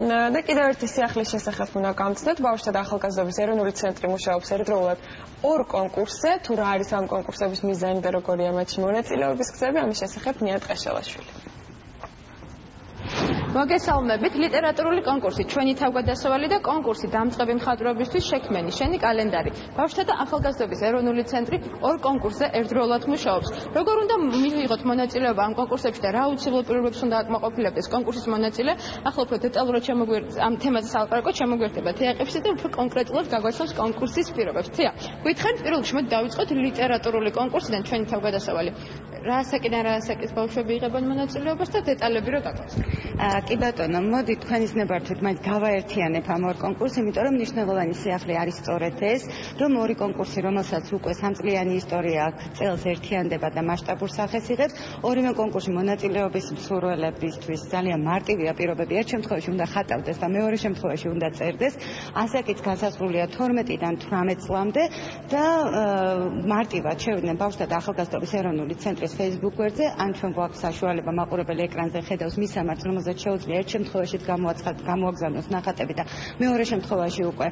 და კიდევ ერთი სიახლის შესახებ უნდა გამცნოთ. ბავშვთა და ახალგაზრდობის ეროვნული ცენტრი მუშაობს ერთდროულად ორ კონკურსზე. თუ რა არის ამ კონკურსების მიზანი და როგორია მათში მონაწილეობის გზები, ამის შესახებ ნიად ყაშელაშვილი. მოგესალმებით. ლიტერატურული კონკურსი ჩვენი თავგადასავალი და კონკურსი დამწყები მხატვრობისთვის შექმენი შენი კალენდარი. ბავშვთა და ახალგაზრდობის ეროვნული ცენტრი ორ კონკურსზე ერთდროულად მუშაობს. როგორ უნდა მივიღოთ მონაწილეობა ამ კონკურსებში და რა უცილო პირობებს უნდა აკმაყოფილებდეს კონკურსის მონაწილე? ახლა უფრო დეტალურად ამ თემაზე სალაპარაკოთ შემოგვერთება თეა ყიფშიძე და უფრო კონკრეტულად გაგვაცნობს კონკურსის პირობებს. თეა, გითხარით პირველ რიგში მოდი დავიწყოთ ლიტერატურული კონკურსიდან ჩვენი თავგადასავალი. რა ასაკიდან რა ასაკის ბავშვები იღებენ მონაწილეობას და დეტალები რა გაგვაცნოთ? კი ბატონო, მოდი თქვენის ნებართვით მაინც გავაერთიანებ ამ ორ კონკურსს, იმიტომ რომ მნიშვნელოვანი სიახლე არის სწორედ ეს, რომ ორი კონკურსი, რომელსაც უკვე სამწლიანი ისტორია აქვს, წელს ერთიანდება და მასშტაბურ სახეს იღებს, ორივე კონკურსში მონაწილეობის მსურველებისთვის ძალიან მარტივია პირობები. ერთ შემთხვევაში უნდა ხატავდეს და მეორე შემთხვევაში უნდა წერდეს. ასაკიც განსაზღვრულია 12-დან 18 წლამდე და მარტივად შევიდნენ ბავშვთა და ახალგაზრდობის ეროვნული ცენტრის Facebook გვერდზე, ან ჩვენ გვაქვს საშუალება მაყურებელი ეკრანზე ხედავს მის სამართ, რომელზეც შეუძლია ერთ შემთხვევაში გამოაგზავნოს ნახატები და მეორე შემთხვევაში უკვე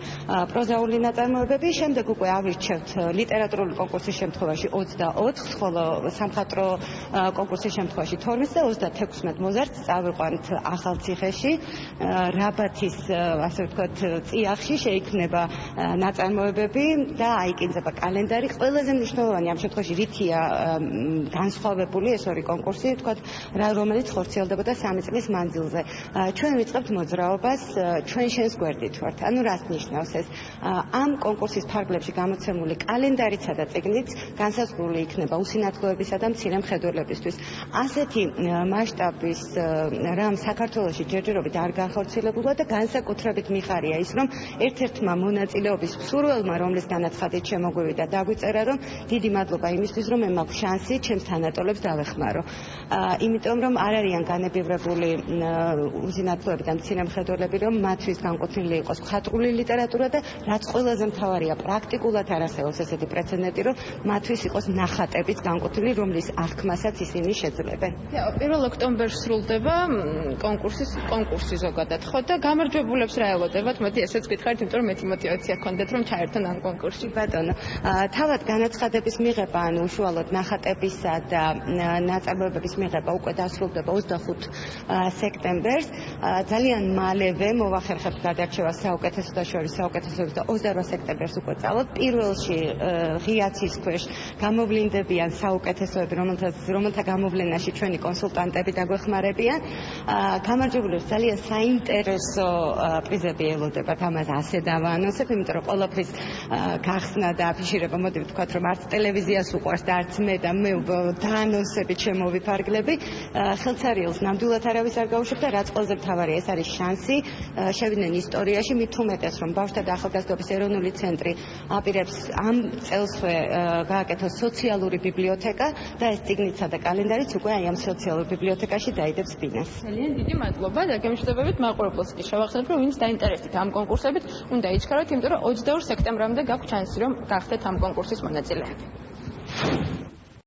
პროზაული ნაწარმოებები. შემდეგ უკვე ავირჩევთ ლიტერატურული კონკურსის შემთხვევაში 24, ხოლო სამხატვრო კონკურსის შემთხვევაში 12 და 36 მოზარდს წავიყვანთ ახალციხეში, რაბათის, ასე ვთქვათ, წიაღში შეიქმნება ნაწარმოებები და აიკინძება კალენდარი. ყველაზე მნიშვნელოვანი ამ შემთხვევაში რითია განსხვავებული ეს ორი კონკურსი, ვთქვათ, რომელიც ხორციელდებოდა 3 წლის მანძილზე. ჩვენ ვიწყებთ მოძრაობას ჩვენ შენს გვერდით ვართ. ანუ რას ნიშნავს ეს? ამ კონკურსის ფარგლებში გამოცემული კალენდარიცა და წიგნიც განსაზღვრული იქნება უსინათლოებისა და მცირე მხედველებისთვის. ასეთი მასშტაბის რამ საქართველოში ჯერჯერობით არ განხორციელებულა და განსაკუთრებით მიხარია ის, რომ ერთ-ერთმა მონაწილეობის მსურველმა, რომლის განაცხადით შემოგვივიდა, დაგვიწერა, რომ დიდი მადლობა იმისთვის, რომ მე მაქვს შანსი ჩემს თანატოლებს დავეხმარო. იმიტომ რომ არ არიან განებივრებული უზინათლოები და მცირე მხედველები, რომ მათთვის განკუთვნილი იყოს მხატვრული ლიტერატურა და რაც ყველაზე მთავარია, პრაქტიკულად არ არსებობს ესეთი პრეცედენტი, რომ მათთვის იყოს ნახატებიც განკუთვნილი, რომლის აღქმასაც ისინი შეძლებენ. 1 ოქტომბერს სრულდება კონკურსი ზოგადად, ხო და გამარჯვებულებს რა ელოდებათ? მოდი ესეც გითხარით, იმიტომ რომ მეტი мотиваცია გქონდეთ, რომ ჩაერთონ ამ კონკურსში. ბატონო, თავად განაცხადების მიღება, ანუ უშუალოდ ნახატებისა და ნაწარმოებების მიღება უკვე დასრულდება 25 სექტემბერს. ძალიან მალევე მოვახერხებთ გადარჩევას საუკეთესო და შორის საუკეთესოების და 28 სექტემბერს უკვე წავალთ. პირველში ღია ცის ქვეშ გამოვლინდებიან საუკეთესოები, რომელთა გამოვლენაში ჩვენი კონსულტანტები დაგვეხმარებიან. გამარჯვებულებს ძალიან საინტერესო პრიზები ელოდებათ, ამას ასე დავაანონსებ, იმიტომ რომ ყველაფრის გახსნა და აფიშირება, მოდი ვთქვათ, რომ არც ტელევიზიას უყვარს და არც მე და მე დაანონსებით შემოვიფარგლები. ხელცარიელს ნამდვილად არავის არ გაუშვებ და რაც ყველაზე მთავარია, ეს არის შანსი შევიდნენ ისტორიაში, მით უმეტეს, რომ ბავშვთა და ახალგაზრდობის ეროვნული ცენტრი აპირებს ამ წელსვე გააკეთოს სოციალური ბიბლიოთეკა და ეს წიგნიცა და კალენდარიც უკვე აი ამ სოციალურ ბიბლიოთეკაში დაიდებს ბინას. ძალიან დიდი მადლობა და გემშვიდობებით მაყურებელს კი შევახსენებ, რომ ვინც დაინტერესდით ამ კონკურსებით, უნდა იჩქაროთ, იმიტომ რომ 22 სექტემბრამდე გაქვთ შანსი, რომ გახდეთ ამ კონკურსის მონაწილე.